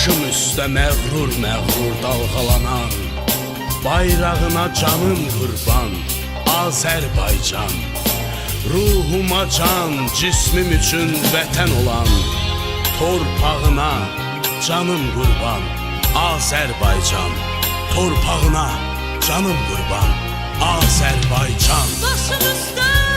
Başım üstə məğrur məğrur dalğalanan, bayrağına canım qurban Azərbaycan. Ruhuma can, cismim üçün vətən olan, torpağına canım qurban Azərbaycan. Torpağına canım qurban Azərbaycan. Başım üstə